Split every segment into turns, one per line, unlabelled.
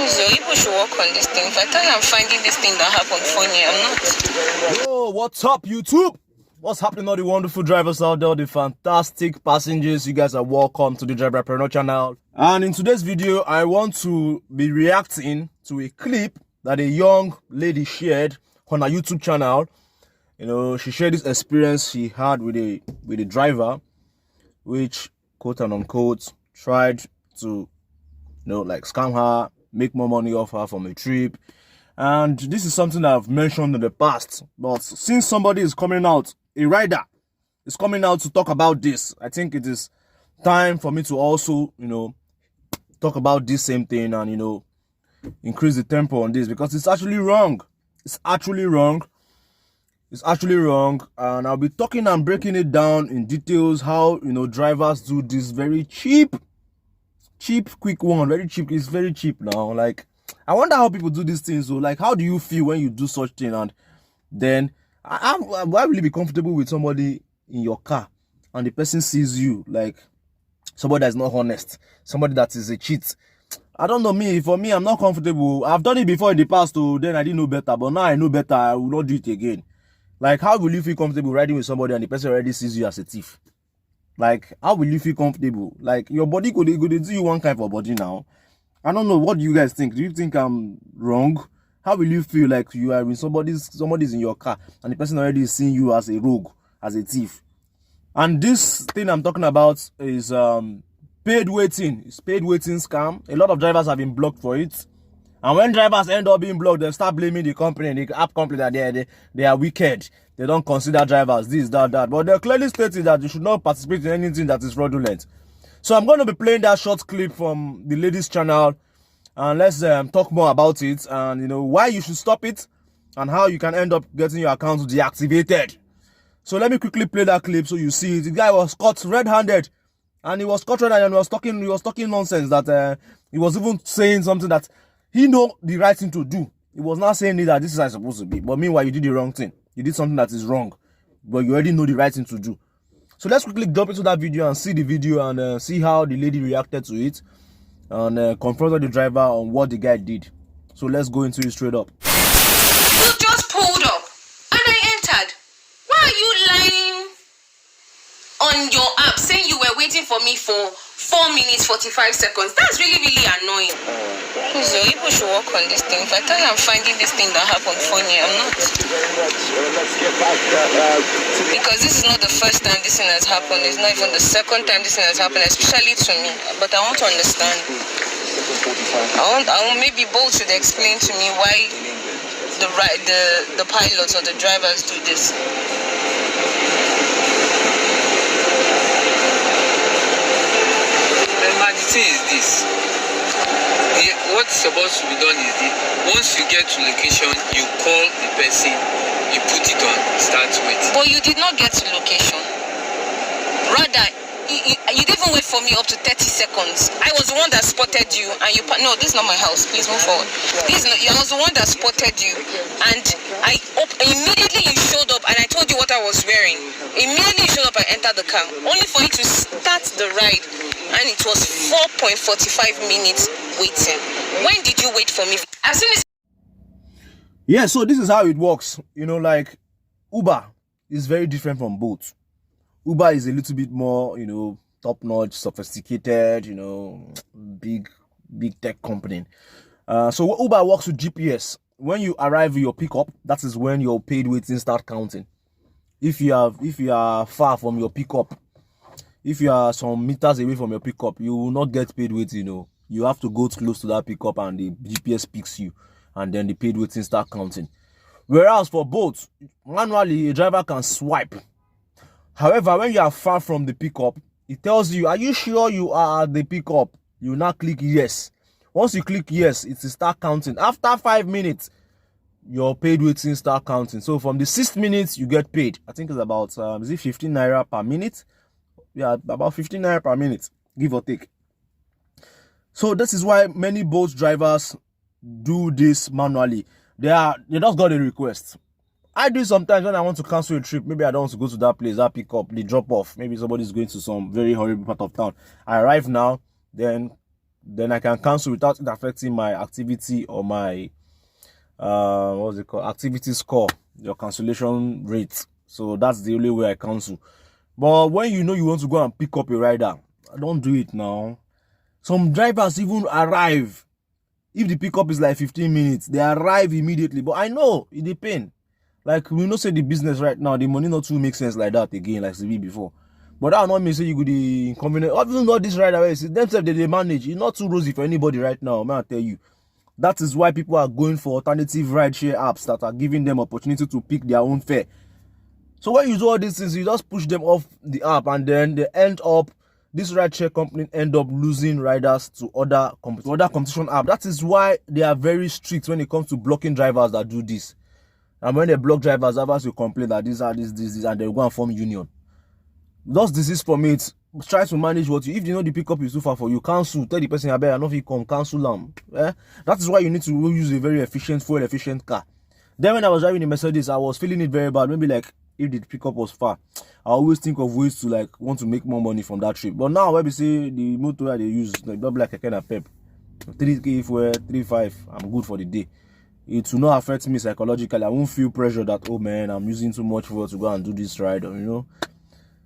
So people should work on this thing. If I tell you I'm finding this thing that happened funny, I'm not.
Yo, what's up, YouTube? What's happening, all the wonderful drivers out there, the fantastic passengers? You guys are welcome to the Driverpreneur channel. And in today's video, I want to be reacting to a clip that a young lady shared on her YouTube channel. You know, she shared this experience she had with a driver, which quote and unquote tried to, like scam her, make more money off her from a trip. And this is something that I've mentioned in the past, but since somebody is coming out, a rider is coming out to talk about this, I think it is time for me to also, talk about this same thing and, increase the tempo on this, because it's actually wrong. It's actually wrong. It's actually wrong. And I'll be talking and breaking it down in details how, drivers do this very cheap, quick one. Very cheap. It's very cheap now. Like, I wonder how people do these things. So, like, how do you feel when you do such thing? And then, why will you be comfortable with somebody in your car and the person sees you like somebody that is not honest, somebody that is a cheat? I don't know, for me, I'm not comfortable. I've done it before in the past, so then I didn't know better. But now I know better, I will not do it again. Like, how will you feel comfortable riding with somebody and the person already sees you as a thief? Like, how will you feel comfortable? Like, your body could do you one kind of body now. I don't know. What do you guys think? Do you think I'm wrong? How will you feel like you are when somebody's in your car and the person already is seeing you as a rogue, as a thief? And this thing I'm talking about is paid waiting. It's paid waiting scam. A lot of drivers have been blocked for it. And when drivers end up being blocked, they start blaming the company, the app company, that they are wicked. They don't consider drivers, this, that. But they're clearly stating that you should not participate in anything that is fraudulent. So I'm going to be playing that short clip from the lady's channel. And let's talk more about it and, why you should stop it and how you can end up getting your account deactivated. So let me quickly play that clip so you see it. The guy was caught red-handed. And he was caught red-handed and he was talking nonsense that he was even saying something that he know the right thing to do. He was not saying that this is how it's supposed to be. But meanwhile, you did the wrong thing. You did something that is wrong. But you already know the right thing to do. So let's quickly jump into that video and see the video and see how the lady reacted to it. And confronted the driver on what the guy did. So let's go into it straight up.
You just pulled up and I entered. Why are you lying on your app saying you were waiting for me for 4 minutes 45 seconds? That's really, really annoying. So people should work on this thing. If I tell you I'm finding this thing that happened funny, I'm not. Because this is not the first time this thing has happened. It's not even the second time this thing has happened, especially to me. But I want to understand. I want maybe both should explain to me why the pilots or the drivers do this.
The thing is this. What's supposed to be done is this. Once you get to location, you call the person, you put it on, start waiting.
But you did not get to location. Rather, you didn't even wait for me up to 30 seconds. I was the one that spotted you and you... No, this is not my house. Please move forward. I was the one that spotted you. And immediately you showed up and I told you what I was wearing. Immediately you showed up and entered the car. Only for you to start the ride. And it was 4.45 minutes waiting. When did you wait for me? As soon as...
Yeah, so this is how it works. Like Uber is very different from Bolt. Uber is a little bit more, top-notch, sophisticated, big tech company. So Uber works with GPS. When you arrive at your pickup, that is when your paid waiting start counting. If you are far from your pickup, if you are some meters away from your pickup, you will not get paid waiting. You have to go close to that pickup and the GPS picks you, and then the paid waiting start counting. Whereas for Bolt, manually a driver can swipe. However, when you are far from the pickup, it tells you, are you sure you are at the pickup? You now click yes. Once you click yes, it will start counting. After 5 minutes, your paid waiting start counting. So from the 6 minutes, you get paid. I think it's about, is it 15 naira per minute? Yeah, about 15 naira per minute, give or take. So this is why many Bolt drivers do this manually. They just got a request. I do sometimes when I want to cancel a trip. Maybe I don't want to go to that place, that pick up, the drop off. Maybe somebody's going to some very horrible part of town. I arrive now, then then I can cancel without it affecting my activity or my what's it called, activity score, your cancellation rate. So that's the only way I cancel. But when you know you want to go and pick up a rider, don't do it now. Some drivers even arrive. If the pickup is like 15 minutes, they arrive immediately. But I know it depends. Like, we know say the business right now, the money not too make sense like that again, like CB before. But that not mean say you could be inconvenient. Even not this rider, themselves they manage. It's not too rosy for anybody right now, man, I tell you. That is why people are going for alternative rideshare apps that are giving them opportunity to pick their own fare. So when you do all these things, you just push them off the app, and then they end up, this rideshare company end up losing riders to other competition app. That is why they are very strict when it comes to blocking drivers that do this. And when they block drivers will complain that this, and they go and form union. Just disease from it. Try to manage what you, if you know the pickup is too far for you, cancel. Tell the person, I bet, I know if you come, cancel them. That is why you need to use a very efficient, fuel efficient car. Then when I was driving the Mercedes, I was feeling it very bad. Maybe like, if the pickup was far, I always think of ways to like want to make more money from that trip. But now when we say the motor they use, like double like a kind of pep, 3K for 3.5, I'm good for the day. It will not affect me psychologically. I won't feel pressure that, oh man, I'm using too much fuel to go and do this ride, you know.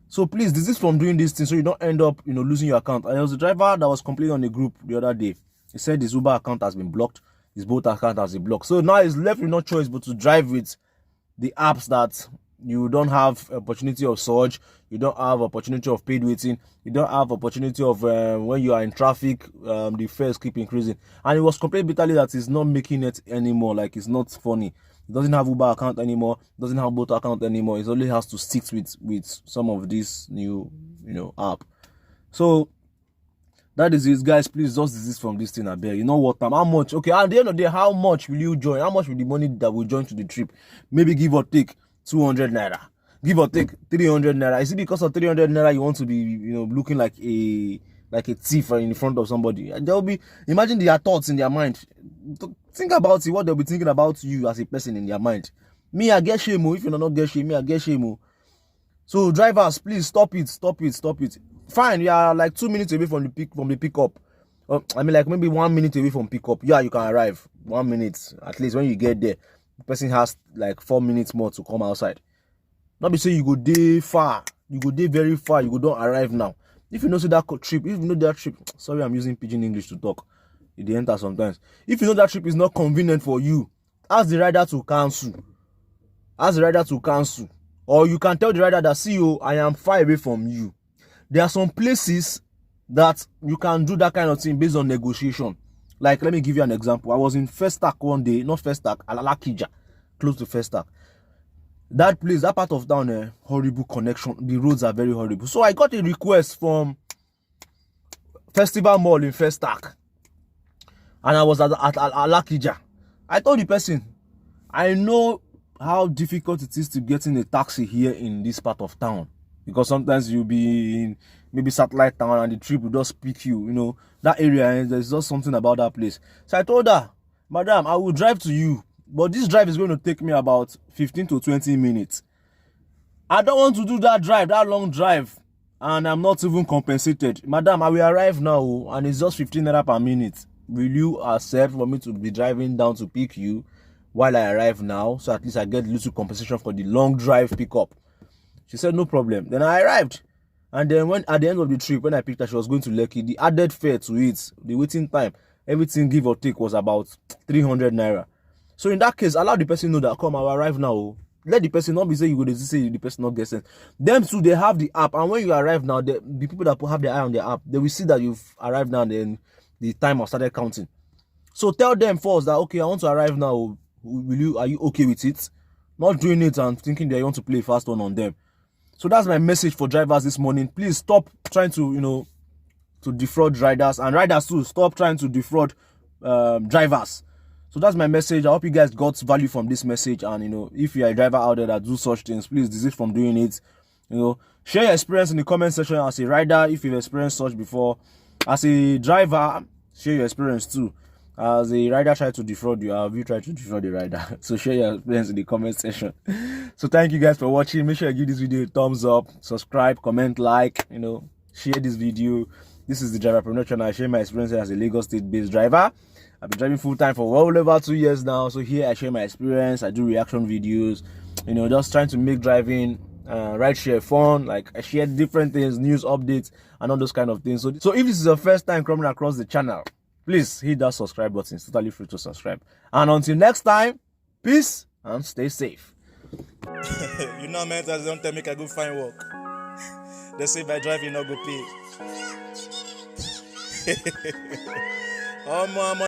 So please, this is from doing this thing so you don't end up, you know, losing your account. And there was a driver that was complaining on the group the other day. He said his Uber account has been blocked, his Bolt account has been blocked. So now he's left with no choice but to drive with the apps that you don't have opportunity of surge, you don't have opportunity of paid waiting, you don't have opportunity of when you are in traffic, the fares keep increasing. And he was complaining bitterly that he's not making it anymore, like it's not funny. He doesn't have Uber account anymore, doesn't have Bolt account anymore. He only has to stick with some of this new, you know, app. So that is it, guys. Please just desist from this thing, I beg. You know what time? How much? Okay, at the end of the day, how much will you join? How much will the money that will join to the trip? Maybe give or take 200 naira. Give or take 300 naira. Is it because of 300 naira you want to be, you know, looking like a thief in front of somebody? There will be, imagine their thoughts in their mind. Think about it, what they'll be thinking about you as a person in their mind. Me, I get shame. If you don't get shame, me, I get shame. So drivers, please stop it. Fine, you are like 2 minutes away from the pickup. I mean, like maybe 1 minute away from pickup. Yeah, you can arrive 1 minute at least. When you get there, the person has like 4 minutes more to come outside. Not be say you go day far, you go day very far, you go don't arrive now. If you know that trip, if you know that trip, sorry, I'm using pidgin English to talk. It enter sometimes. If you know that trip is not convenient for you, ask the rider to cancel. Or you can tell the rider that, see you, I am far away from you. There are some places that you can do that kind of thing based on negotiation. Like, let me give you an example. I was in Festac one day, not Festac, Alalakija, close to Festac. That place, that part of town, horrible connection. The roads are very horrible. So I got a request from Festival Mall in Festac. And I was at Alakija. I told the person, I know how difficult it is to get in a taxi here in this part of town. Because sometimes you'll be in maybe satellite town and the trip will just pick you, you know, that area, and there's just something about that place. So I told her, madam, I will drive to you, but this drive is going to take me about 15 to 20 minutes. I don't want to do that drive, that long drive, and I'm not even compensated. Madam, I will arrive now, and it's just 15 naira per minute. Will you accept for me to be driving down to pick you while I arrive now, so at least I get little compensation for the long drive pickup? She said, no problem. Then I arrived. And then when at the end of the trip, when I picked her, she was going to Lekki. The added fare to it, the waiting time, everything give or take was about 300 naira. So in that case, allow the person know that, come, I will arrive now. Let the person not be saying you go to say the person not get sense. Them too, they have the app. And when you arrive now, the people that have their eye on the app, they will see that you've arrived now and then the time has started counting. So tell them first that, okay, I want to arrive now. Are you okay with it? Not doing it and thinking they want to play fast one on them. So that's my message for drivers this morning. Please stop trying to, you know, to defraud riders, and riders too, stop trying to defraud drivers. So that's my message. I hope you guys got value from this message. And, you know, if you're a driver out there that do such things, please desist from doing it. You know, share your experience in the comment section as a rider if you've experienced such before. As a driver, share your experience too. As a rider try to defraud you, have you tried to defraud the rider? So share your experience in the comment section. So thank you guys for watching. Make sure you give this video a thumbs up, subscribe, comment, like, you know, share this video. This is the Driverpreneur channel. I share my experience as a Lagos State-based driver. I've been driving full-time for well over 2 years now. So here I share my experience. I do reaction videos, you know, just trying to make driving rideshare fun. Like I share different things, news updates, and all those kind of things. So if this is your first time coming across the channel, please hit that subscribe button. It's totally free to subscribe. And until next time, peace and stay safe.
You know, mentors don't tell me I go find work. They say by driving, not go pay. Oh, mama.